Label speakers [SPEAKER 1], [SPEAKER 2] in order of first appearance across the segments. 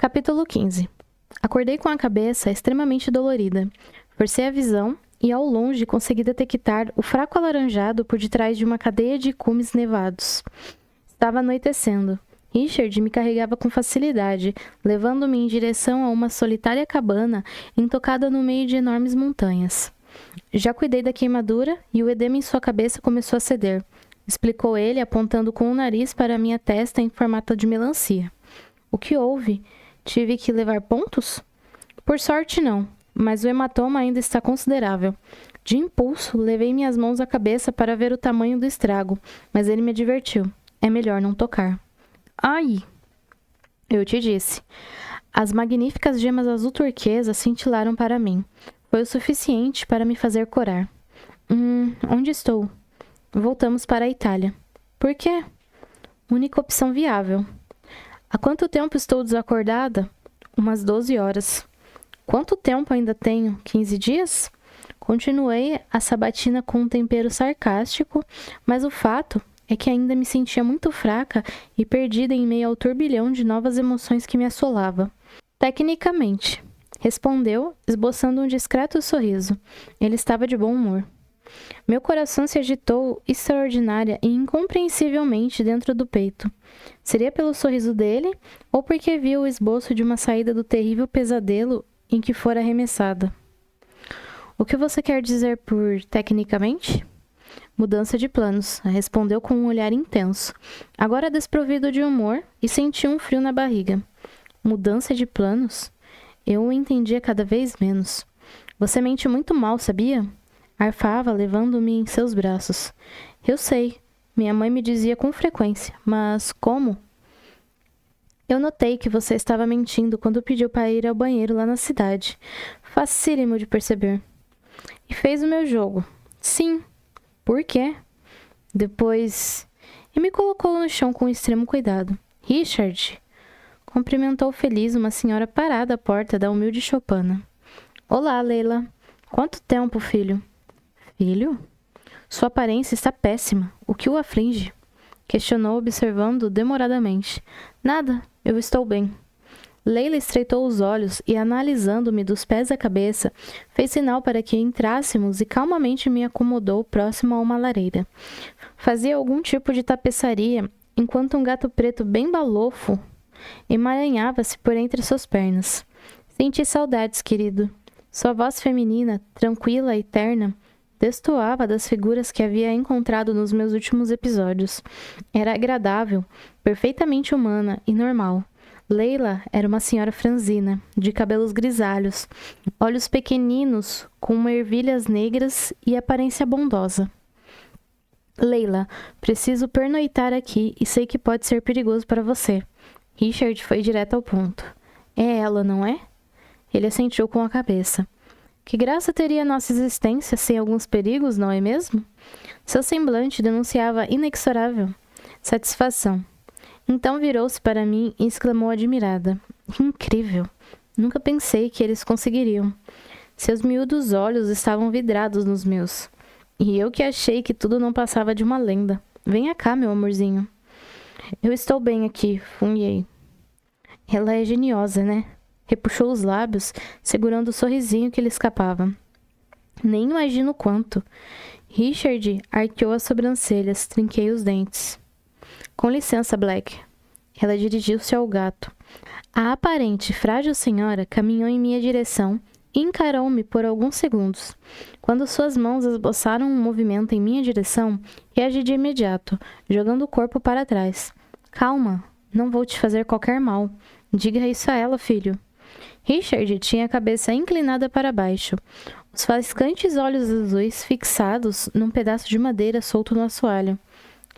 [SPEAKER 1] Capítulo 15. Acordei com a cabeça extremamente dolorida. Forcei a visão e, ao longe, consegui detectar o fraco alaranjado por detrás de uma cadeia de cumes nevados. Estava anoitecendo. Richard me carregava com facilidade, levando-me em direção a uma solitária cabana intocada no meio de enormes montanhas. Já cuidei da queimadura e o edema em sua cabeça começou a ceder, explicou ele, apontando com o nariz para minha testa em formato de melancia. O que houve? Tive que levar pontos? Por sorte, não, mas o hematoma ainda está considerável. De impulso, levei minhas mãos à cabeça para ver o tamanho do estrago, mas ele me advertiu. É melhor não tocar. Ai! Eu te disse. As magníficas gemas azul turquesa cintilaram para mim. Foi o suficiente para me fazer corar. Onde estou? Voltamos para a Itália. Por quê? Única opção viável. Há quanto tempo estou desacordada? Umas 12 horas. Quanto tempo ainda tenho? 15 dias? Continuei a sabatina com um tempero sarcástico, mas o fato é que ainda me sentia muito fraca e perdida em meio ao turbilhão de novas emoções que me assolava. Tecnicamente, respondeu, esboçando um discreto sorriso. Ele estava de bom humor. Meu coração se agitou extraordinária e incompreensivelmente dentro do peito. Seria pelo sorriso dele ou porque viu o esboço de uma saída do terrível pesadelo em que fora arremessada? O que você quer dizer por tecnicamente? Mudança de planos, respondeu com um olhar intenso, agora desprovido de humor, e senti um frio na barriga. Mudança de planos? Eu o entendia cada vez menos. Você mente muito mal, sabia? Arfava, levando-me em seus braços. Eu sei. Minha mãe me dizia com frequência. Mas como? Eu notei que você estava mentindo quando pediu para ir ao banheiro lá na cidade. Facílimo de perceber. E fez o meu jogo. Sim. Por quê? Depois... E me colocou no chão com extremo cuidado. Richard... Cumprimentou feliz uma senhora parada à porta da humilde choupana. Olá, Leila. Quanto tempo, filho? Filho? Sua aparência está péssima. O que o aflige? Questionou, observando demoradamente. Nada, eu estou bem. Leila estreitou os olhos e, analisando-me dos pés à cabeça, fez sinal para que entrássemos e calmamente me acomodou próximo a uma lareira. Fazia algum tipo de tapeçaria, enquanto um gato preto bem balofo emaranhava-se por entre suas pernas. Senti saudades, querido. Sua voz feminina, tranquila e terna, destoava das figuras que havia encontrado nos meus últimos episódios. Era agradável, perfeitamente humana e normal. Leila era uma senhora franzina, de cabelos grisalhos, olhos pequeninos, com ervilhas negras e aparência bondosa. Leila, preciso pernoitar aqui e sei que pode ser perigoso para você. Richard foi direto ao ponto. É ela, não é? Ele assentiu com a cabeça. Que graça teria nossa existência sem alguns perigos, não é mesmo? Seu semblante denunciava inexorável satisfação. Então virou-se para mim e exclamou admirada. Incrível! Nunca pensei que eles conseguiriam. Seus miúdos olhos estavam vidrados nos meus. E eu que achei que tudo não passava de uma lenda. Venha cá, meu amorzinho. Eu estou bem aqui, funguei. Ela é geniosa, né? Repuxou os lábios, segurando o sorrisinho que lhe escapava. Nem imagino quanto. Richard arqueou as sobrancelhas, trinquei os dentes. Com licença, Black. Ela dirigiu-se ao gato. A aparente frágil senhora caminhou em minha direção e encarou-me por alguns segundos. Quando suas mãos esboçaram um movimento em minha direção, reagi de imediato, jogando o corpo para trás. Calma, não vou te fazer qualquer mal. Diga isso a ela, filho. Richard tinha a cabeça inclinada para baixo, os faiscantes olhos azuis fixados num pedaço de madeira solto no assoalho.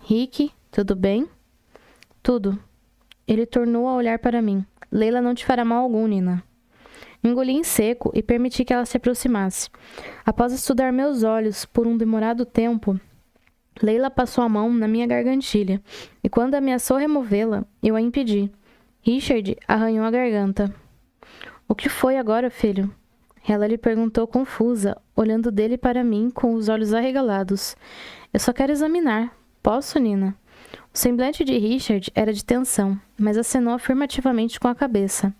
[SPEAKER 1] Rick, tudo bem? Tudo. Ele tornou a olhar para mim. Leila não te fará mal algum, Nina. Engoli em seco e permiti que ela se aproximasse. Após estudar meus olhos por um demorado tempo, Leila passou a mão na minha gargantilha, e quando ameaçou removê-la, eu a impedi. Richard arranhou a garganta. O que foi agora, filho? Ela lhe perguntou confusa, olhando dele para mim com os olhos arregalados. Eu só quero examinar. Posso, Nina? O semblante de Richard era de tensão, mas acenou afirmativamente com a cabeça.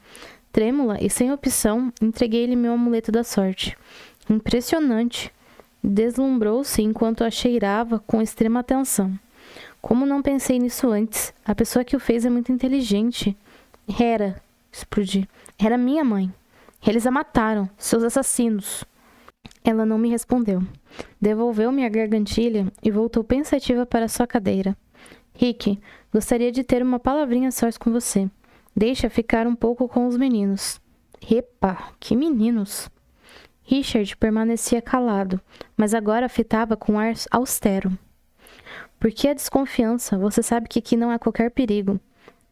[SPEAKER 1] Trêmula e sem opção, entreguei-lhe meu amuleto da sorte. Impressionante! Deslumbrou-se enquanto a cheirava com extrema atenção. Como não pensei nisso antes? A pessoa que o fez é muito inteligente. Explodi. Era minha mãe. Eles a mataram, seus assassinos. Ela não me respondeu. Devolveu-me a gargantilha e voltou pensativa para sua cadeira. Rick, gostaria de ter uma palavrinha sós com você. Deixa ficar um pouco com os meninos. Epa, que meninos! Richard permanecia calado, mas agora fitava com ar austero. Por que a desconfiança? Você sabe que aqui não há qualquer perigo.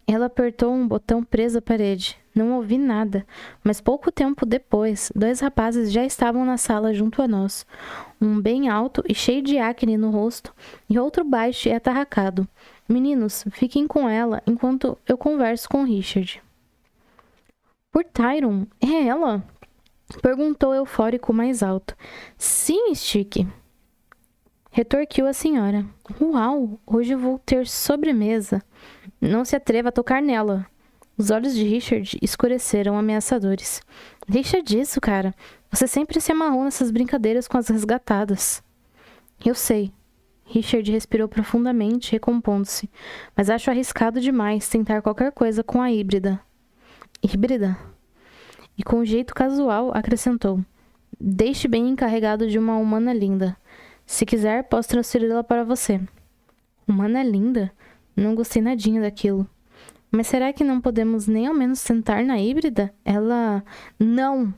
[SPEAKER 1] Ela apertou um botão preso à parede. Não ouvi nada, mas pouco tempo depois, 2 rapazes já estavam na sala junto a nós. Um bem alto e cheio de acne no rosto, e outro baixo e atarracado. Meninos, fiquem com ela enquanto eu converso com Richard. Por Tyron, é ela? Perguntou eufórico mais alto. Sim, Stick. Retorquiu a senhora. Uau, hoje vou ter sobremesa. Não se atreva a tocar nela. Os olhos de Richard escureceram ameaçadores. Deixa disso, cara. Você sempre se amarrou nessas brincadeiras com as resgatadas. Eu sei. Richard respirou profundamente, recompondo-se. Mas acho arriscado demais tentar qualquer coisa com a híbrida. Híbrida? E com um jeito casual acrescentou. Deixe bem encarregado de uma humana linda. Se quiser, posso transferi-la para você. Humana linda? Não gostei nadinha daquilo. Mas será que não podemos nem ao menos tentar na híbrida? Ela... Não!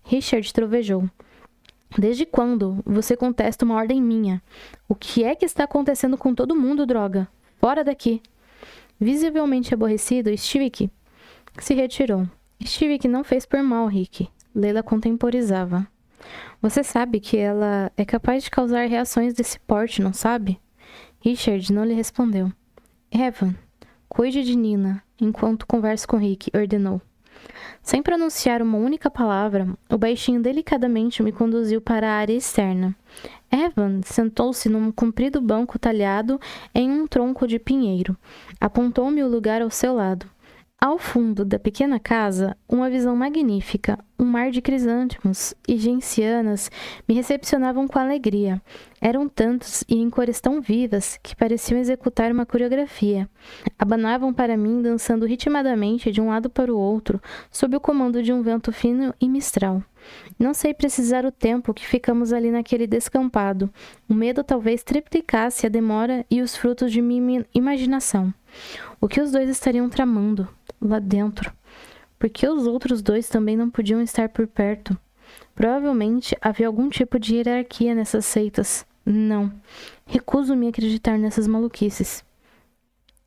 [SPEAKER 1] Richard trovejou. Desde quando você contesta uma ordem minha? O que é que está acontecendo com todo mundo, droga? Fora daqui! Visivelmente aborrecido, Stivic se retirou. Stivic não fez por mal, Rick. Leila contemporizava. Você sabe que ela é capaz de causar reações desse porte, não sabe? Richard não lhe respondeu. Evan, cuide de Nina, enquanto converso com Rick, ordenou. Sem pronunciar uma única palavra, o baixinho delicadamente me conduziu para a área externa. Evan sentou-se num comprido banco talhado em um tronco de pinheiro. Apontou-me o lugar ao seu lado. Ao fundo da pequena casa, uma visão magnífica, um mar de crisântemos e gencianas me recepcionavam com alegria. Eram tantos e em cores tão vivas que pareciam executar uma coreografia. Abanavam para mim, dançando ritmadamente de um lado para o outro, sob o comando de um vento fino e mistral. Não sei precisar o tempo que ficamos ali naquele descampado. O medo talvez triplicasse a demora e os frutos de minha imaginação. O que os dois estariam tramando lá dentro? Por que os outros dois também não podiam estar por perto? Provavelmente havia algum tipo de hierarquia nessas seitas. Não. Recuso-me a acreditar nessas maluquices.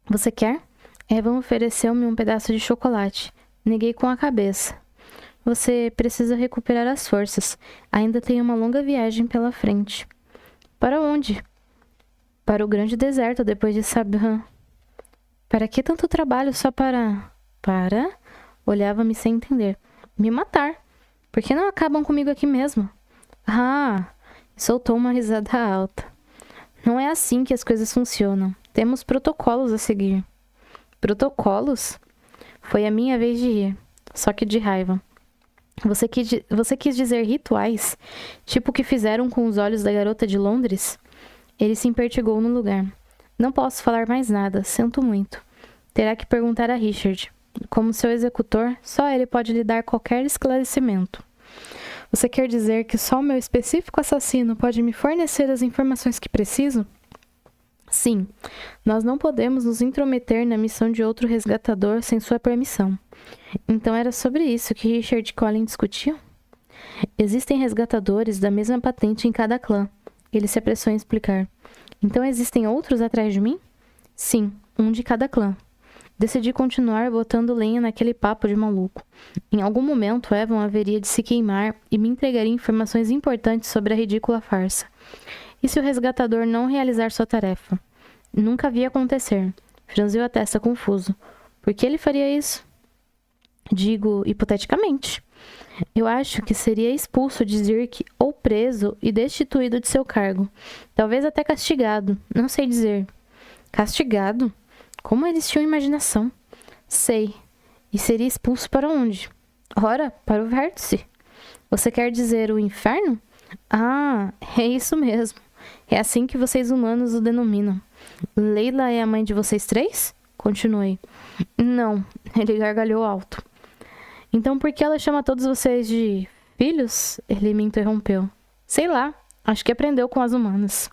[SPEAKER 1] Você quer? Evan ofereceu-me um pedaço de chocolate. Neguei com a cabeça. Você precisa recuperar as forças. Ainda tem uma longa viagem pela frente. Para onde? Para o grande deserto depois de Sabhan. Para que tanto trabalho só para... Para? Olhava-me sem entender. Me matar. Por que não acabam comigo aqui mesmo? Ah! Soltou uma risada alta. Não é assim que as coisas funcionam. Temos protocolos a seguir. Protocolos? Foi a minha vez de rir. Só que de raiva. Você quis dizer rituais? Tipo o que fizeram com os olhos da garota de Londres? Ele se impertigou no lugar. Não posso falar mais nada, sinto muito. Terá que perguntar a Richard. Como seu executor, só ele pode lhe dar qualquer esclarecimento. Você quer dizer que só o meu específico assassino pode me fornecer as informações que preciso? Sim, nós não podemos nos intrometer na missão de outro resgatador sem sua permissão. Então era sobre isso que Richard e Colin discutiam? Existem resgatadores da mesma patente em cada clã. Ele se apressou em explicar. Então existem outros atrás de mim? Sim, um de cada clã. Decidi continuar botando lenha naquele papo de maluco. Em algum momento, Evan haveria de se queimar e me entregaria informações importantes sobre a ridícula farsa. E se o resgatador não realizar sua tarefa? Nunca vi acontecer. Franziu a testa confuso. Por que ele faria isso? Digo, hipoteticamente. Eu acho que seria expulso de Zirk ou preso e destituído de seu cargo. Talvez até castigado. Não sei dizer. Castigado? Como eles tinham imaginação? Sei. E seria expulso para onde? Ora, para o vértice. Você quer dizer o inferno? Ah, é isso mesmo. É assim que vocês humanos o denominam. Leila é a mãe de vocês três? Continuei. Não, ele gargalhou alto. Então por que ela chama todos vocês de filhos? Ele me interrompeu. Sei lá, acho que aprendeu com as humanas.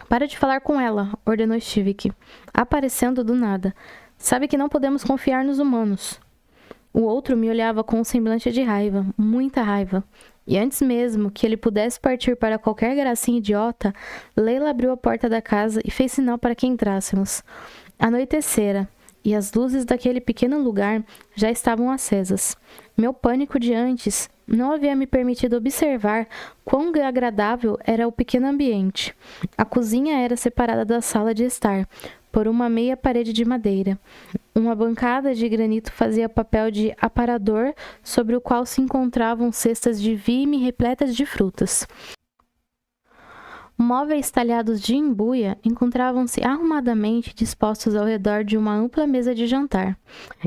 [SPEAKER 1] Para de falar com ela, ordenou Stivik, aparecendo do nada. Sabe que não podemos confiar nos humanos. O outro me olhava com um semblante de raiva, muita raiva. E antes mesmo que ele pudesse partir para qualquer gracinha idiota, Leila abriu a porta da casa e fez sinal para que entrássemos. Anoitecera, e as luzes daquele pequeno lugar já estavam acesas. Meu pânico de antes não havia me permitido observar quão agradável era o pequeno ambiente. A cozinha era separada da sala de estar por uma meia parede de madeira. Uma bancada de granito fazia papel de aparador, sobre o qual se encontravam cestas de vime repletas de frutas. Móveis talhados de embuia encontravam-se arrumadamente dispostos ao redor de uma ampla mesa de jantar,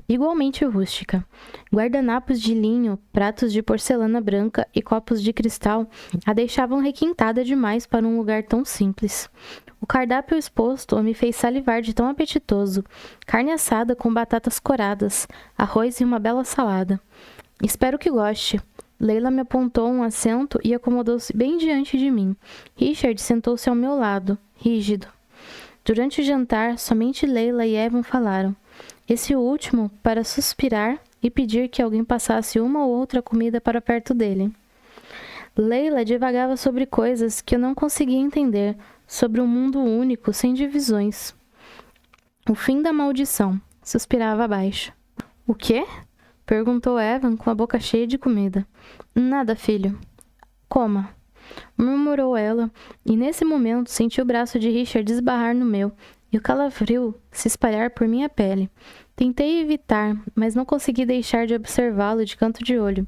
[SPEAKER 1] igualmente rústica. Guardanapos de linho, pratos de porcelana branca e copos de cristal a deixavam requintada demais para um lugar tão simples. O cardápio exposto me fez salivar de tão apetitoso. Carne assada com batatas coradas, arroz e uma bela salada. Espero que goste. Leila me apontou um assento e acomodou-se bem diante de mim. Richard sentou-se ao meu lado, rígido. Durante o jantar, somente Leila e Evan falaram. Esse último para suspirar e pedir que alguém passasse uma ou outra comida para perto dele. Leila divagava sobre coisas que eu não conseguia entender, sobre um mundo único, sem divisões. O fim da maldição, suspirava abaixo. O quê? Perguntou Evan com a boca cheia de comida. Nada, filho. Coma. Murmurou ela, e nesse momento senti o braço de Richard esbarrar no meu, e o calafrio se espalhar por minha pele. Tentei evitar, mas não consegui deixar de observá-lo de canto de olho.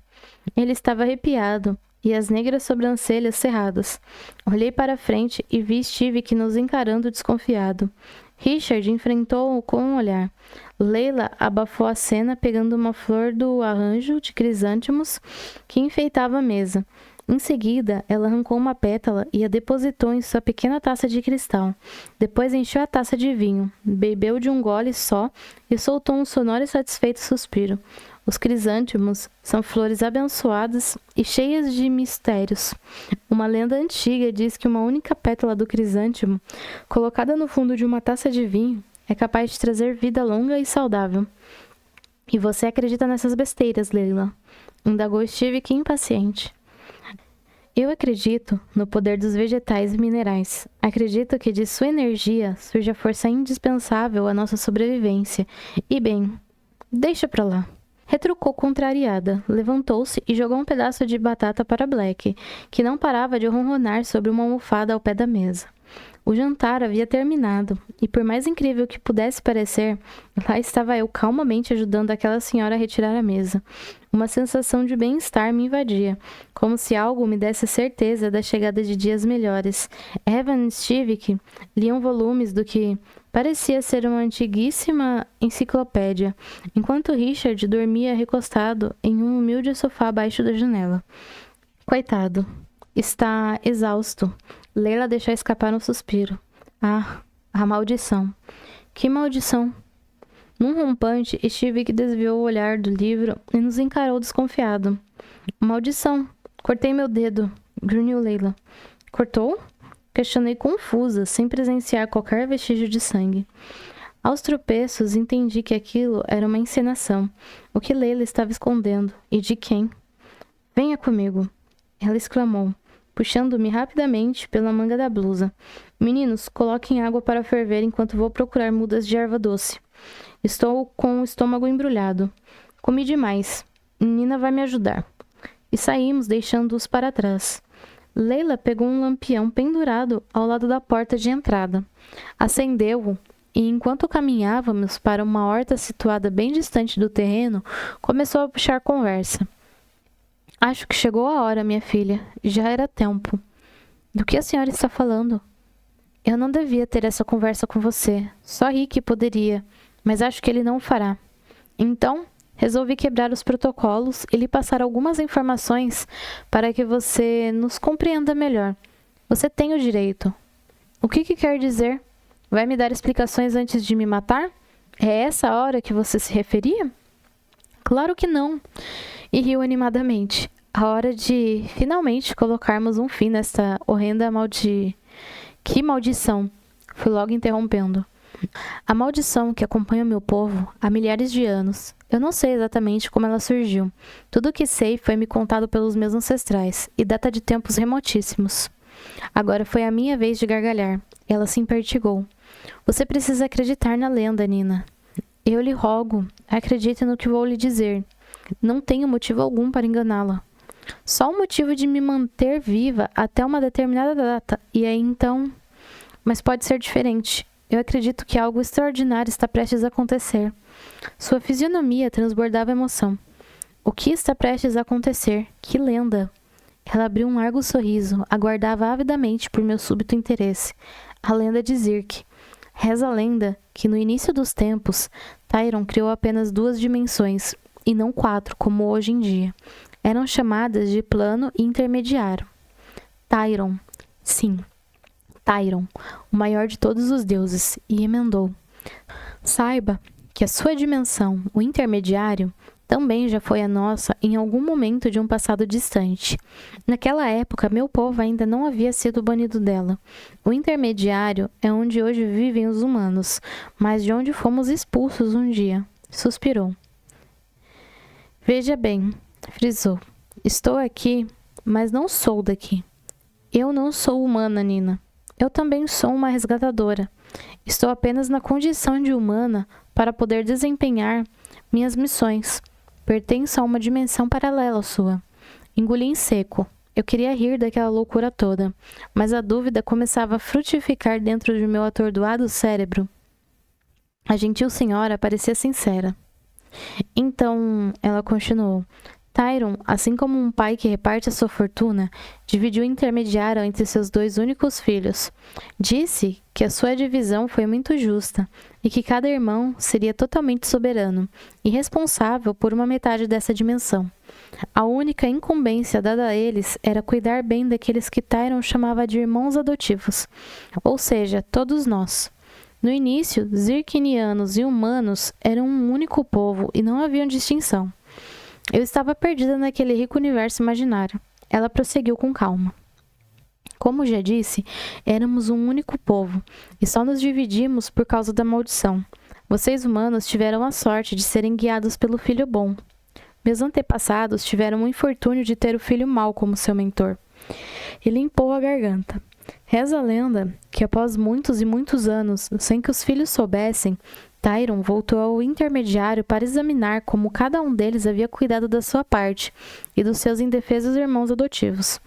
[SPEAKER 1] Ele estava arrepiado, e as negras sobrancelhas cerradas. Olhei para a frente e vi Stivik nos encarando desconfiado. Richard enfrentou-o com um olhar. Leila abafou a cena pegando uma flor do arranjo de crisântemos que enfeitava a mesa. Em seguida, ela arrancou uma pétala e a depositou em sua pequena taça de cristal. Depois encheu a taça de vinho, bebeu de um gole só e soltou um sonoro e satisfeito suspiro. Os crisântemos são flores abençoadas e cheias de mistérios. Uma lenda antiga diz que uma única pétala do crisântemo, colocada no fundo de uma taça de vinho, é capaz de trazer vida longa e saudável. E você acredita nessas besteiras, Leila? Indagou Stivik impaciente. Eu acredito no poder dos vegetais e minerais. Acredito que de sua energia surge a força indispensável à nossa sobrevivência. E bem, deixa pra lá. Retrucou contrariada, levantou-se e jogou um pedaço de batata para Black, que não parava de ronronar sobre uma almofada ao pé da mesa. O jantar havia terminado, e por mais incrível que pudesse parecer, lá estava eu calmamente ajudando aquela senhora a retirar a mesa. Uma sensação de bem-estar me invadia, como se algo me desse certeza da chegada de dias melhores. Evan e Stivik liam volumes do que parecia ser uma antiguíssima enciclopédia, enquanto Richard dormia recostado em um humilde sofá abaixo da janela. Coitado, está exausto. Leila deixou escapar um suspiro. Ah, a maldição. Que maldição! Num rompante, Stivik desviou o olhar do livro e nos encarou desconfiado. Maldição! Cortei meu dedo, grunhiu Leila. Cortou? Questionei confusa, sem presenciar qualquer vestígio de sangue. Aos tropeços, entendi que aquilo era uma encenação, o que Leila estava escondendo, e de quem? Venha comigo, ela exclamou, puxando-me rapidamente pela manga da blusa. Meninos, coloquem água para ferver enquanto vou procurar mudas de erva doce. Estou com o estômago embrulhado. Comi demais. Nina vai me ajudar. E saímos, deixando-os para trás. Leila pegou um lampião pendurado ao lado da porta de entrada. Acendeu-o e, enquanto caminhávamos para uma horta situada bem distante do terreno, começou a puxar conversa. Acho que chegou a hora, minha filha. Já era tempo. Do que a senhora está falando? Eu não devia ter essa conversa com você. Só Rick poderia, mas acho que ele não o fará. Então, resolvi quebrar os protocolos e lhe passar algumas informações para que você nos compreenda melhor. Você tem o direito. O que quer dizer? Vai me dar explicações antes de me matar? É essa a hora que você se referia? Claro que não. E riu animadamente. A hora de finalmente colocarmos um fim nesta horrenda Que maldição! Fui logo interrompendo. A maldição que acompanha o meu povo há milhares de anos. Eu não sei exatamente como ela surgiu. Tudo o que sei foi me contado pelos meus ancestrais e data de tempos remotíssimos. Agora foi a minha vez de gargalhar. Ela se impertigou. Você precisa acreditar na lenda, Nina. Eu lhe rogo, acredite no que vou lhe dizer. Não tenho motivo algum para enganá-la. Só o motivo de me manter viva até uma determinada data, e aí então... Mas pode ser diferente. Eu acredito que algo extraordinário está prestes a acontecer. Sua fisionomia transbordava emoção. O que está prestes a acontecer? Que lenda! Ela abriu um largo sorriso, aguardava avidamente por meu súbito interesse. A lenda de Zirk. Reza a lenda que no início dos tempos, Tyron criou apenas 2 dimensões, e não 4, como hoje em dia. Eram chamadas de plano intermediário. Tyron. Sim, Tyron, o maior de todos os deuses, e emendou. Saiba que a sua dimensão, o intermediário, também já foi a nossa em algum momento de um passado distante. Naquela época, meu povo ainda não havia sido banido dela. O intermediário é onde hoje vivem os humanos, mas de onde fomos expulsos um dia. Suspirou. Veja bem, frisou. Estou aqui, mas não sou daqui. Eu não sou humana, Nina. Eu também sou uma resgatadora. Estou apenas na condição de humana para poder desempenhar minhas missões. Pertenço a uma dimensão paralela à sua. Engoli em seco. Eu queria rir daquela loucura toda, mas a dúvida começava a frutificar dentro de meu atordoado cérebro. A gentil senhora parecia sincera. Então, ela continuou, Tyron, assim como um pai que reparte a sua fortuna, dividiu o intermediário entre seus 2 únicos filhos. Disse que a sua divisão foi muito justa e que cada irmão seria totalmente soberano e responsável por uma metade dessa dimensão. A única incumbência dada a eles era cuidar bem daqueles que Tyron chamava de irmãos adotivos, ou seja, todos nós. No início, Zirkinianos e humanos eram um único povo e não haviam distinção. Eu estava perdida naquele rico universo imaginário. Ela prosseguiu com calma. Como já disse, éramos um único povo, e só nos dividimos por causa da maldição. Vocês humanos tiveram a sorte de serem guiados pelo filho bom. Meus antepassados tiveram o infortúnio de ter o filho mau como seu mentor. Ele limpou a garganta. Reza a lenda que após muitos e muitos anos, sem que os filhos soubessem, Tyron voltou ao intermediário para examinar como cada um deles havia cuidado da sua parte e dos seus indefesos irmãos adotivos.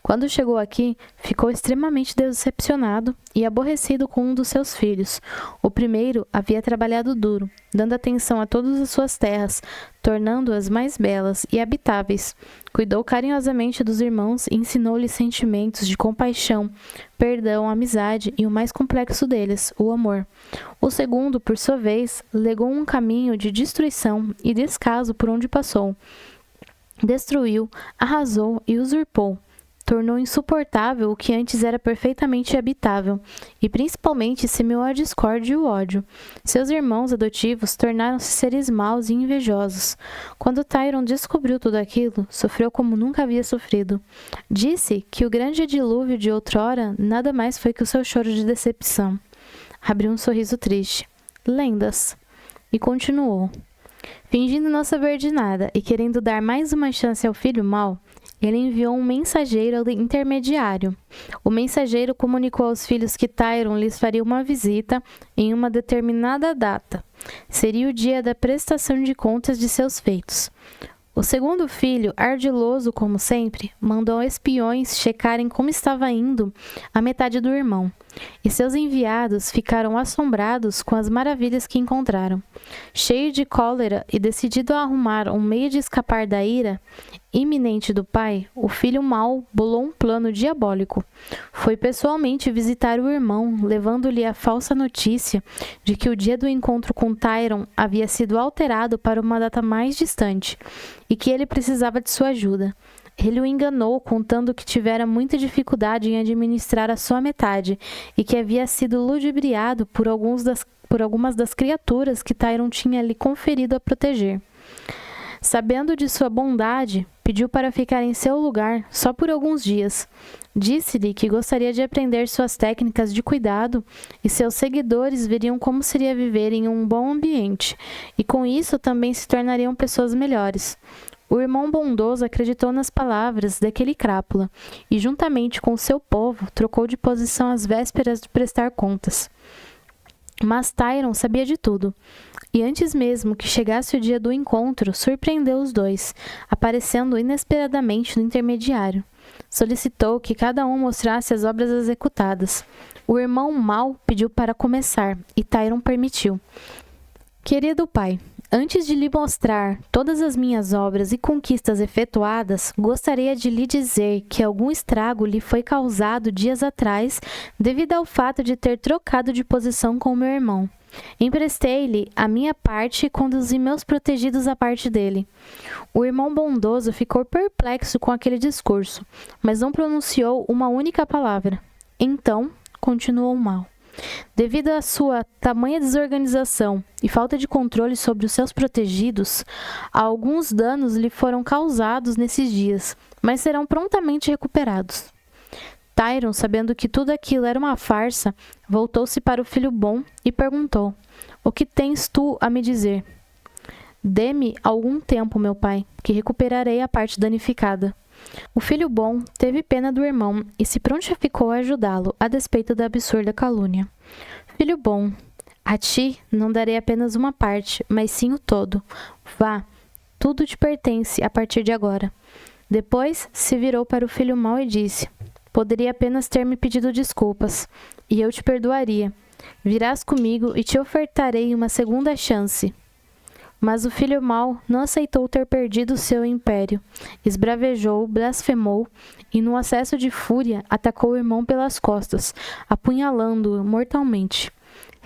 [SPEAKER 1] Quando chegou aqui, ficou extremamente decepcionado e aborrecido com um dos seus filhos. O primeiro havia trabalhado duro, dando atenção a todas as suas terras, tornando-as mais belas e habitáveis. Cuidou carinhosamente dos irmãos e ensinou-lhes sentimentos de compaixão, perdão, amizade e o mais complexo deles, o amor. O segundo, por sua vez, legou um caminho de destruição e descaso por onde passou. Destruiu, arrasou e usurpou. Tornou insuportável o que antes era perfeitamente habitável, e principalmente semeou a discórdia e o ódio. Seus irmãos adotivos tornaram-se seres maus e invejosos. Quando Tyron descobriu tudo aquilo, sofreu como nunca havia sofrido. Disse que o grande dilúvio de outrora nada mais foi que o seu choro de decepção. Abriu um sorriso triste. Lendas. E continuou. Fingindo não saber de nada e querendo dar mais uma chance ao filho mau, ele enviou um mensageiro ao intermediário. O mensageiro comunicou aos filhos que Tyron lhes faria uma visita em uma determinada data. Seria o dia da prestação de contas de seus feitos. O segundo filho, ardiloso como sempre, mandou espiões checarem como estava indo a metade do irmão. E seus enviados ficaram assombrados com as maravilhas que encontraram. Cheio de cólera e decidido a arrumar um meio de escapar da ira iminente do pai, o filho mau bolou um plano diabólico. Foi pessoalmente visitar o irmão, levando-lhe a falsa notícia de que o dia do encontro com Tyron havia sido alterado para uma data mais distante e que ele precisava de sua ajuda. Ele o enganou, contando que tivera muita dificuldade em administrar a sua metade e que havia sido ludibriado por algumas das criaturas que Tyron tinha lhe conferido a proteger. Sabendo de sua bondade, pediu para ficar em seu lugar só por alguns dias. Disse-lhe que gostaria de aprender suas técnicas de cuidado e seus seguidores veriam como seria viver em um bom ambiente, e com isso também se tornariam pessoas melhores. O irmão bondoso acreditou nas palavras daquele crápula e, juntamente com seu povo, trocou de posição às vésperas de prestar contas. Mas Tyron sabia de tudo, e antes mesmo que chegasse o dia do encontro, surpreendeu os dois, aparecendo inesperadamente no intermediário. Solicitou que cada um mostrasse as obras executadas. O irmão mau pediu para começar, e Tyron permitiu. Querido pai, antes de lhe mostrar todas as minhas obras e conquistas efetuadas, gostaria de lhe dizer que algum estrago lhe foi causado dias atrás devido ao fato de ter trocado de posição com meu irmão. Emprestei-lhe a minha parte e conduzi meus protegidos à parte dele. O irmão bondoso ficou perplexo com aquele discurso, mas não pronunciou uma única palavra. Então, continuou o mau. Devido à sua tamanha desorganização e falta de controle sobre os seus protegidos, alguns danos lhe foram causados nesses dias, mas serão prontamente recuperados. Tyron, sabendo que tudo aquilo era uma farsa, voltou-se para o filho bom e perguntou: O que tens tu a me dizer? Dê-me algum tempo, meu pai, que recuperarei a parte danificada. O filho bom teve pena do irmão e se prontificou a ajudá-lo, a despeito da absurda calúnia. Filho bom, a ti não darei apenas uma parte, mas sim o todo. Vá, tudo te pertence a partir de agora. Depois se virou para o filho mau e disse: Poderia apenas ter me pedido desculpas, e eu te perdoaria. Virás comigo e te ofertarei uma segunda chance. Mas o filho mau não aceitou ter perdido seu império. Esbravejou, blasfemou e, num acesso de fúria, atacou o irmão pelas costas, apunhalando-o mortalmente.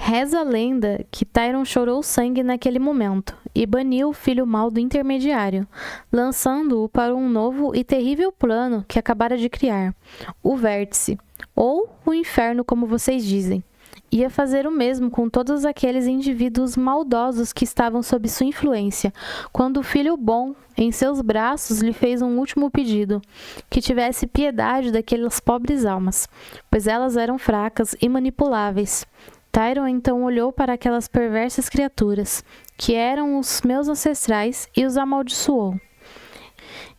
[SPEAKER 1] Reza a lenda que Tyron chorou sangue naquele momento e baniu o filho mau do intermediário, lançando-o para um novo e terrível plano que acabara de criar, o Vértice, ou o Inferno, como vocês dizem. Ia fazer o mesmo com todos aqueles indivíduos maldosos que estavam sob sua influência, quando o filho bom, em seus braços, lhe fez um último pedido, que tivesse piedade daquelas pobres almas, pois elas eram fracas e manipuláveis. Tyron então olhou para aquelas perversas criaturas, que eram os meus ancestrais, e os amaldiçoou.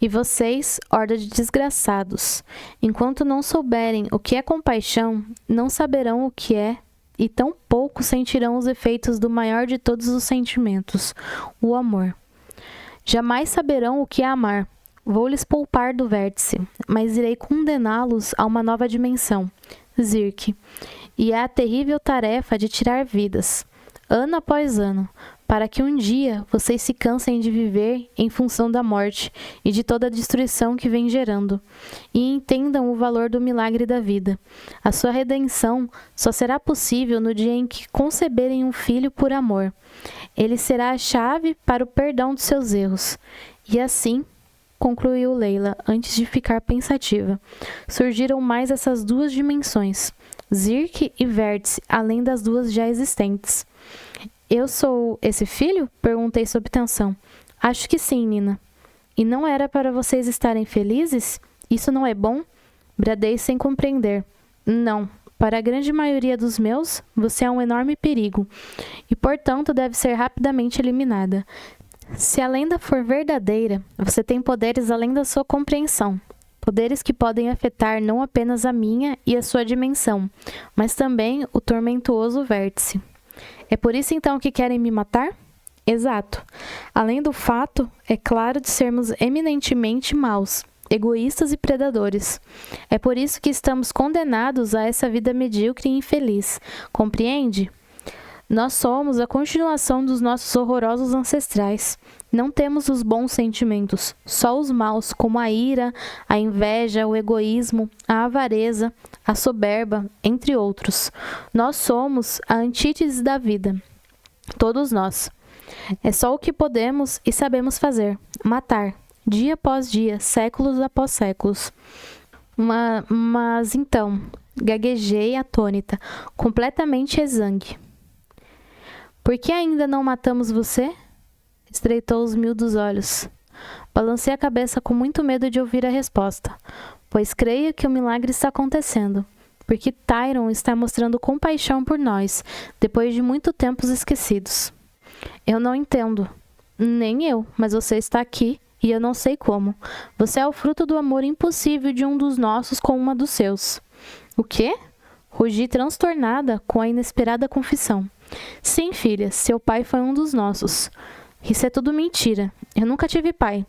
[SPEAKER 1] E vocês, horda de desgraçados, enquanto não souberem o que é compaixão, não saberão o que é, e tão pouco sentirão os efeitos do maior de todos os sentimentos, o amor. Jamais saberão o que é amar. Vou-lhes poupar do vértice, mas irei condená-los a uma nova dimensão, Zirk, e é a terrível tarefa de tirar vidas, ano após ano, para que um dia vocês se cansem de viver em função da morte e de toda a destruição que vem gerando, e entendam o valor do milagre da vida. A sua redenção só será possível no dia em que conceberem um filho por amor. Ele será a chave para o perdão dos seus erros. E assim, concluiu Layla, antes de ficar pensativa, surgiram mais essas duas dimensões, Zirk e Vértice, além das duas já existentes. Eu sou esse filho? Perguntei sob tensão. Acho que sim, Nina. E não era para vocês estarem felizes? Isso não é bom? Bradei sem compreender. Não. Para a grande maioria dos meus, você é um enorme perigo. E, portanto, deve ser rapidamente eliminada. Se a lenda for verdadeira, você tem poderes além da sua compreensão. Poderes que podem afetar não apenas a minha e a sua dimensão, mas também o tormentuoso vértice. É por isso então que querem me matar? Exato. Além do fato, é claro, de sermos eminentemente maus. egoístas e predadores. É por isso que estamos condenados a essa vida medíocre e infeliz. Compreende? Nós somos a continuação dos nossos horrorosos ancestrais. Não temos os bons sentimentos, só os maus, como a ira, a inveja, o egoísmo, a avareza, a soberba, entre outros. Nós somos a antítese da vida. Todos nós. É só o que podemos e sabemos fazer: matar, dia após dia, séculos após séculos. Mas então, gaguejei atônita, completamente exangue. Por que ainda não matamos você? Estreitou os miúdos olhos. Balancei a cabeça com muito medo de ouvir a resposta, pois creio que o milagre está acontecendo, porque Tyron está mostrando compaixão por nós, depois de muito tempo esquecidos. Eu não entendo. Nem eu, mas você está aqui e eu não sei como. Você é o fruto do amor impossível de um dos nossos com uma dos seus. O quê? Rugi transtornada com a inesperada confissão. Sim, filha, seu pai foi um dos nossos. Isso é tudo mentira. Eu nunca tive pai.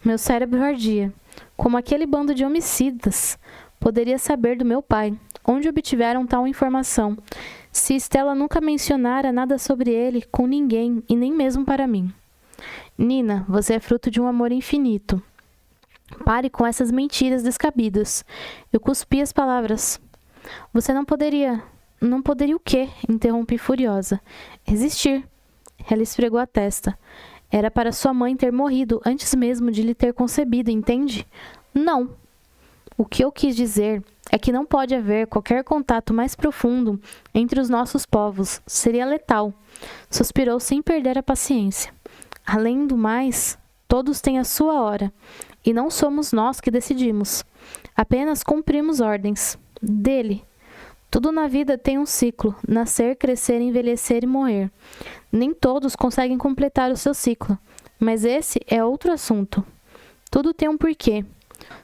[SPEAKER 1] Meu cérebro ardia. Como aquele bando de homicidas poderia saber do meu pai? Onde obtiveram tal informação? Se Stella nunca mencionara nada sobre ele com ninguém e nem mesmo para mim. Nina, você é fruto de um amor infinito. Pare com essas mentiras descabidas. Eu cuspi as palavras. Você não poderia... Não poderia o quê? Interrompi furiosa. Existir. Ela esfregou a testa. Era para sua mãe ter morrido antes mesmo de lhe ter concebido, entende? Não. O que eu quis dizer é que não pode haver qualquer contato mais profundo entre os nossos povos. Seria letal. Suspirou sem perder a paciência. Além do mais, todos têm a sua hora, e não somos nós que decidimos. Apenas cumprimos ordens. Dele. Tudo na vida tem um ciclo: nascer, crescer, envelhecer e morrer. Nem todos conseguem completar o seu ciclo, mas esse é outro assunto. Tudo tem um porquê.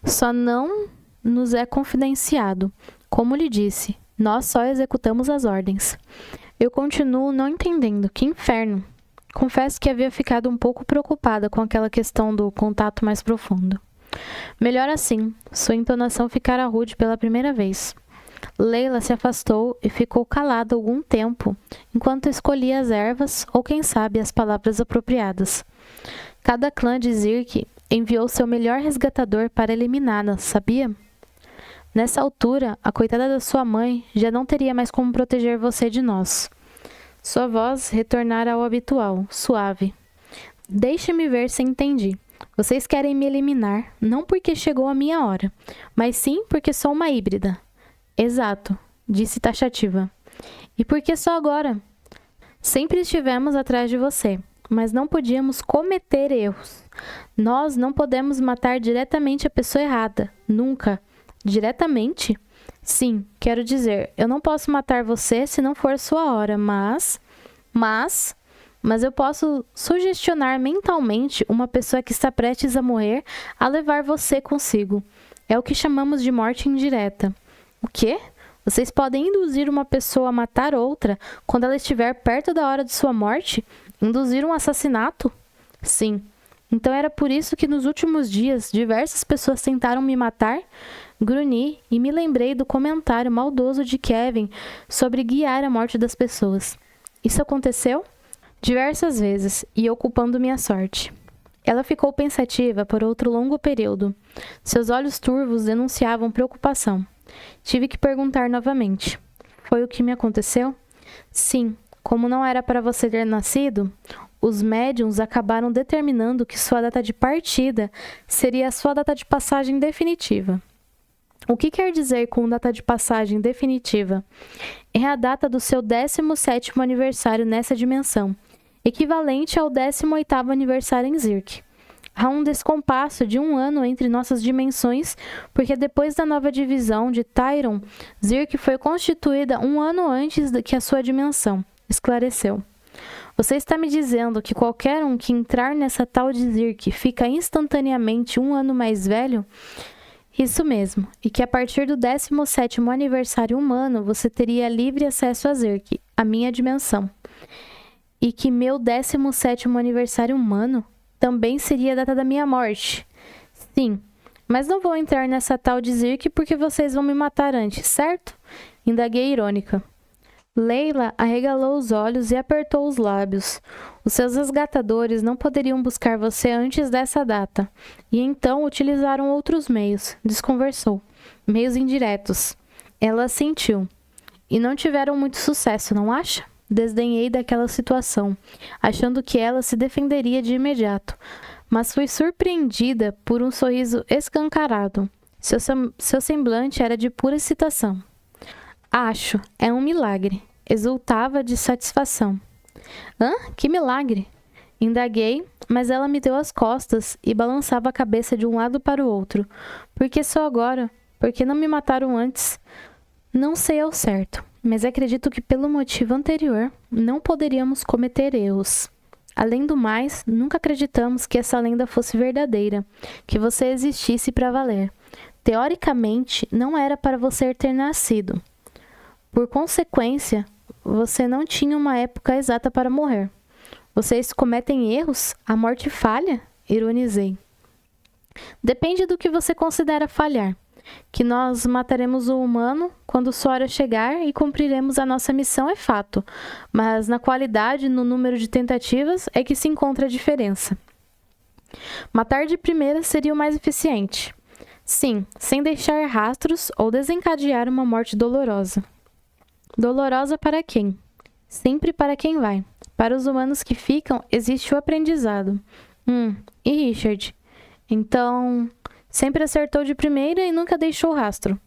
[SPEAKER 1] Só não nos é confidenciado. Como lhe disse, nós só executamos as ordens. Eu continuo não entendendo. Que inferno! Confesso que havia ficado um pouco preocupada com aquela questão do contato mais profundo. Melhor assim. Sua entonação ficara rude pela primeira vez. Leila se afastou e ficou calada algum tempo, enquanto escolhia as ervas ou, quem sabe, as palavras apropriadas. Cada clã de Zirk enviou seu melhor resgatador para eliminá-la, sabia? Nessa altura, a coitada da sua mãe já não teria mais como proteger você de nós. Sua voz retornara ao habitual, suave. Deixe-me ver se entendi. Vocês querem me eliminar, não porque chegou a minha hora, mas sim porque sou uma híbrida. Exato, disse taxativa. E por que só agora? Sempre estivemos atrás de você, mas não podíamos cometer erros. Nós não podemos matar diretamente a pessoa errada, nunca. Diretamente? Sim, quero dizer, eu não posso matar você se não for sua hora, mas eu posso sugestionar mentalmente uma pessoa que está prestes a morrer a levar você consigo. É o que chamamos de morte indireta. O quê? Vocês podem induzir uma pessoa a matar outra quando ela estiver perto da hora de sua morte? Induzir um assassinato? Sim. Então era por isso que nos últimos dias diversas pessoas tentaram me matar? Grunhi e me lembrei do comentário maldoso de Kevin sobre guiar a morte das pessoas. Isso aconteceu? Diversas vezes, e ocupando minha sorte. Ela ficou pensativa por outro longo período. Seus olhos turvos denunciavam preocupação. Tive que perguntar novamente. Foi o que me aconteceu? Sim, como não era para você ter nascido, os médiuns acabaram determinando que sua data de partida seria a sua data de passagem definitiva. O que quer dizer com data de passagem definitiva? É a data do seu 17º aniversário nessa dimensão, equivalente ao 18º aniversário em Zirk. Há um descompasso de 1 ano entre nossas dimensões, porque depois da nova divisão de Tyron, Zirk foi constituída 1 ano antes do que a sua dimensão, esclareceu. Você está me dizendo que qualquer um que entrar nessa tal de Zirk fica instantaneamente 1 ano mais velho? Isso mesmo, e que a partir do 17º aniversário humano você teria livre acesso a Zirk, a minha dimensão. E que meu 17º aniversário humano também seria a data da minha morte. Sim, Mas não vou entrar nessa tal de Zirk porque vocês vão me matar antes, certo? Indaguei irônica. Leila arregalou os olhos e apertou os lábios. Os seus resgatadores não poderiam buscar você antes dessa data, e então utilizaram outros meios, desconversou. Meios indiretos. Ela assentiu. E não tiveram muito sucesso, não acha? Desdenhei daquela situação, achando que ela se defenderia de imediato, mas fui surpreendida por um sorriso escancarado. Seu semblante era de pura excitação. Acho, é um milagre. Exultava de satisfação. Hã? Que milagre? Indaguei, mas ela me deu as costas e balançava a cabeça de um lado para o outro. Por que só agora? Por que não me mataram antes? Não sei ao certo, mas acredito que pelo motivo anterior não poderíamos cometer erros. Além do mais, nunca acreditamos que essa lenda fosse verdadeira, que você existisse para valer. Teoricamente, não era para você ter nascido. Por consequência, você não tinha uma época exata para morrer. Vocês cometem erros? A morte falha? Ironizei. Depende do que você considera falhar. Que nós mataremos o humano quando sua hora chegar e cumpriremos a nossa missão é fato, mas na qualidade e no número de tentativas é que se encontra a diferença. Matar de primeira seria o mais eficiente. Sim, sem deixar rastros ou desencadear uma morte dolorosa. Dolorosa para quem? Sempre para quem vai. Para os humanos que ficam, existe o aprendizado. E Richard? Então, sempre acertou de primeira e nunca deixou rastro.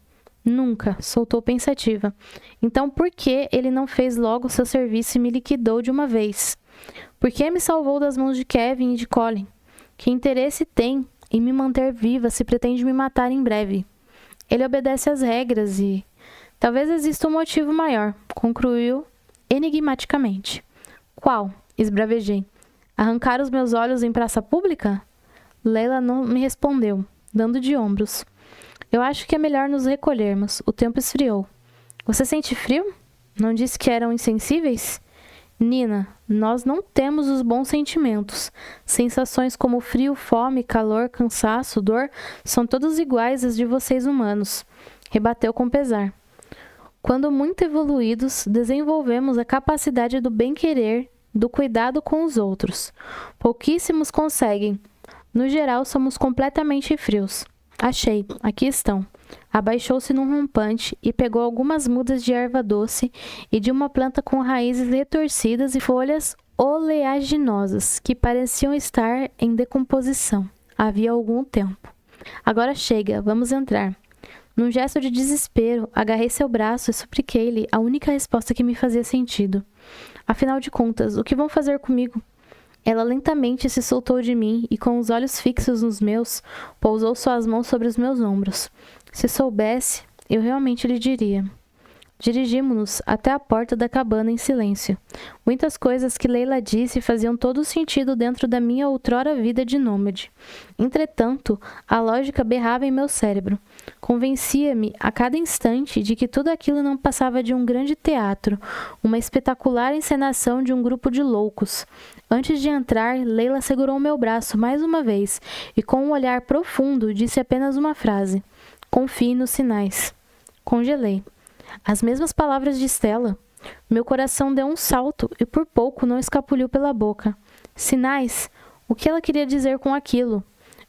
[SPEAKER 1] Nunca, soltou pensativa. Então por que ele não fez logo seu serviço e me liquidou de uma vez? Por que me salvou das mãos de Kevin e de Colin? Que interesse tem em me manter viva se pretende me matar em breve? Ele obedece às regras e... Talvez exista um motivo maior, concluiu enigmaticamente. Qual? Esbravejei. Arrancar os meus olhos em praça pública? Leila não me respondeu, dando de ombros. Eu acho que é melhor nos recolhermos. O tempo esfriou. Você sente frio? Não disse que eram insensíveis? Nina, nós não temos os bons sentimentos. Sensações como frio, fome, calor, cansaço, dor, são todas iguais às de vocês humanos. Rebateu com pesar. Quando muito evoluídos, desenvolvemos a capacidade do bem-querer, do cuidado com os outros. Pouquíssimos conseguem. No geral, somos completamente frios. Achei, aqui estão. Abaixou-se num rompante e pegou algumas mudas de erva doce e de uma planta com raízes retorcidas e folhas oleaginosas que pareciam estar em decomposição. Havia algum tempo. Agora chega, vamos entrar. Num gesto de desespero, agarrei seu braço e supliquei-lhe a única resposta que me fazia sentido. Afinal de contas, o que vão fazer comigo? Ela lentamente se soltou de mim e, com os olhos fixos nos meus, pousou suas mãos sobre os meus ombros. Se soubesse, eu realmente lhe diria. Dirigimo-nos até a porta da cabana em silêncio. Muitas coisas que Leila disse faziam todo sentido dentro da minha outrora vida de nômade. Entretanto, a lógica berrava em meu cérebro. Convencia-me a cada instante de que tudo aquilo não passava de um grande teatro, uma espetacular encenação de um grupo de loucos. Antes de entrar, Leila segurou meu braço mais uma vez e, com um olhar profundo, disse apenas uma frase. Confie nos sinais. Congelei. As mesmas palavras de Stella. Meu coração deu um salto e por pouco não escapuliu pela boca. Sinais? O que ela queria dizer com aquilo?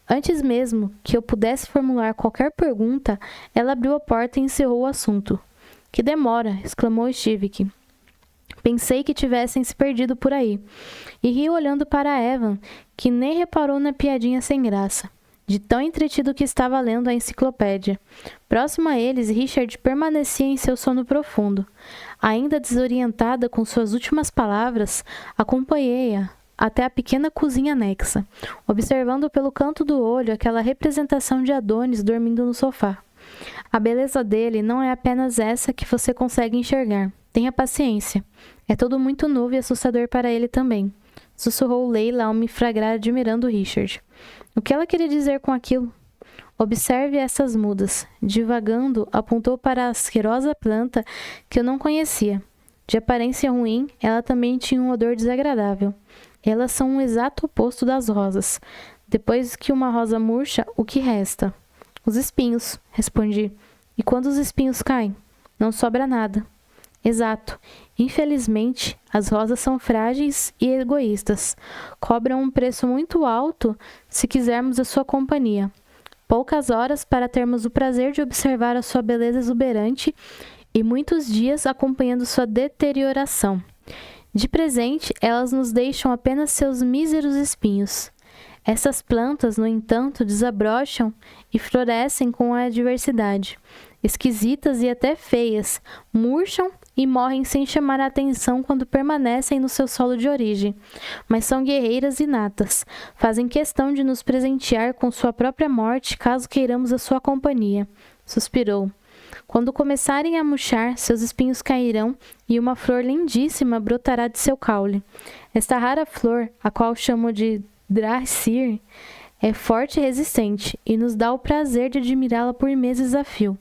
[SPEAKER 1] Antes mesmo que eu pudesse formular qualquer pergunta, ela abriu a porta e encerrou o assunto. Que demora! Exclamou Stivik. Pensei que tivessem se perdido por aí. E ri olhando para Evan, que nem reparou na piadinha sem graça. De tão entretido que estava lendo a enciclopédia. Próximo a eles, Richard permanecia em seu sono profundo. Ainda desorientada com suas últimas palavras, acompanhei-a até a pequena cozinha anexa, observando pelo canto do olho aquela representação de Adonis dormindo no sofá. A beleza dele não é apenas essa que você consegue enxergar. Tenha paciência. É tudo muito novo e assustador para ele também. Sussurrou Leila ao me flagrar admirando Richard. O que ela queria dizer com aquilo? Observe essas mudas. Divagando, apontou para a asquerosa planta que eu não conhecia. De aparência ruim, ela também tinha um odor desagradável. Elas são um exato oposto das rosas. Depois que uma rosa murcha, o que resta? Os espinhos, respondi. E quando os espinhos caem? Não sobra nada. Exato. Infelizmente, as rosas são frágeis e egoístas. Cobram um preço muito alto se quisermos a sua companhia. Poucas horas para termos o prazer de observar a sua beleza exuberante e muitos dias acompanhando sua deterioração. De presente, elas nos deixam apenas seus míseros espinhos. Essas plantas, no entanto, desabrocham e florescem com a adversidade. Esquisitas e até feias, murcham e morrem sem chamar a atenção quando permanecem no seu solo de origem. Mas são guerreiras inatas, fazem questão de nos presentear com sua própria morte caso queiramos a sua companhia. Suspirou. Quando começarem a murchar, seus espinhos cairão e uma flor lindíssima brotará de seu caule. Esta rara flor, a qual chamo de Dracir, é forte e resistente e nos dá o prazer de admirá-la por meses a fio.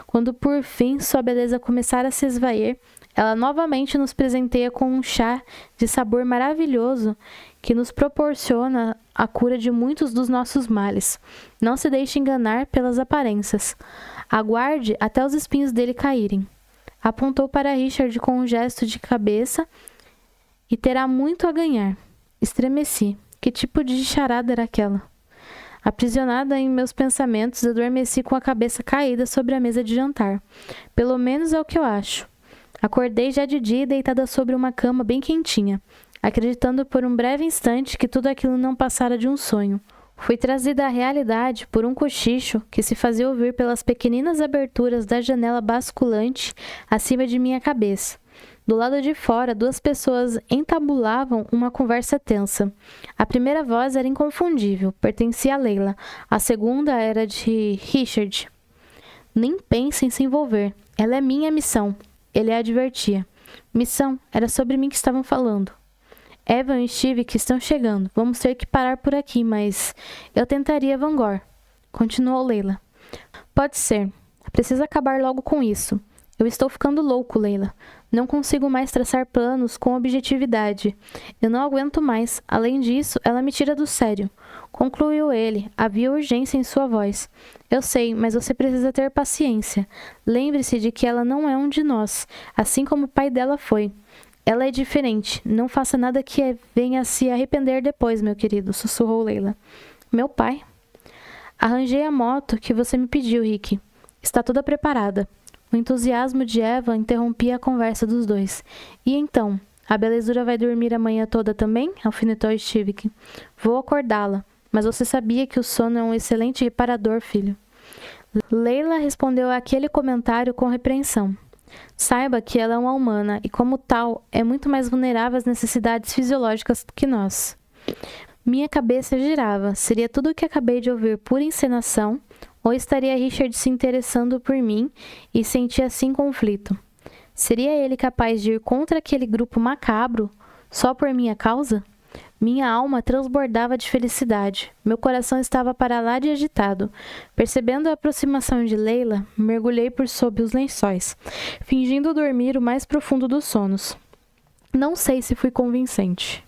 [SPEAKER 1] Quando por fim sua beleza começar a se esvair, ela novamente nos presenteia com um chá de sabor maravilhoso que nos proporciona a cura de muitos dos nossos males. Não se deixe enganar pelas aparências. Aguarde até os espinhos dele caírem. Apontou para Richard com um gesto de cabeça e terá muito a ganhar. Estremeci. Que tipo de charada era aquela? Aprisionada em meus pensamentos, adormeci com a cabeça caída sobre a mesa de jantar. Pelo menos é o que eu acho. Acordei já de dia deitada sobre uma cama bem quentinha, acreditando por um breve instante que tudo aquilo não passara de um sonho. Fui trazida à realidade por um cochicho que se fazia ouvir pelas pequeninas aberturas da janela basculante acima de minha cabeça. Do lado de fora, duas pessoas entabulavam uma conversa tensa. A primeira voz era inconfundível, pertencia a Leila. A segunda era de Richard. Nem pense em se envolver. Ela é minha missão. Ele a advertia. Missão? Era sobre mim que estavam falando. Evan e Steve que estão chegando. Vamos ter que parar por aqui, mas eu tentaria Vangor. Continuou Leila. Pode ser. Precisa acabar logo com isso. Eu estou ficando louco, Leila. Não consigo mais traçar planos com objetividade. Eu não aguento mais. Além disso, ela me tira do sério. Concluiu ele. Havia urgência em sua voz. Eu sei, mas você precisa ter paciência. Lembre-se de que ela não é um de nós, assim como o pai dela foi. Ela é diferente. Não faça nada que venha a se arrepender depois, meu querido, sussurrou Leila. Meu pai? Arranjei a moto que você me pediu, Rick. Está toda preparada. O entusiasmo de Eva interrompia a conversa dos dois. E então? A belezura vai dormir a manhã toda também? Alfinetou Steve. Vou acordá-la. Mas você sabia que o sono é um excelente reparador, filho. Leila respondeu àquele comentário com repreensão. Saiba que ela é uma humana e, como tal, é muito mais vulnerável às necessidades fisiológicas que nós. Minha cabeça girava. Seria tudo o que acabei de ouvir pura encenação? Ou estaria Richard se interessando por mim e sentia assim conflito? Seria ele capaz de ir contra aquele grupo macabro só por minha causa? Minha alma transbordava de felicidade. Meu coração estava para lá de agitado. Percebendo a aproximação de Leila, mergulhei por sob os lençóis, fingindo dormir o mais profundo dos sonos. Não sei se fui convincente.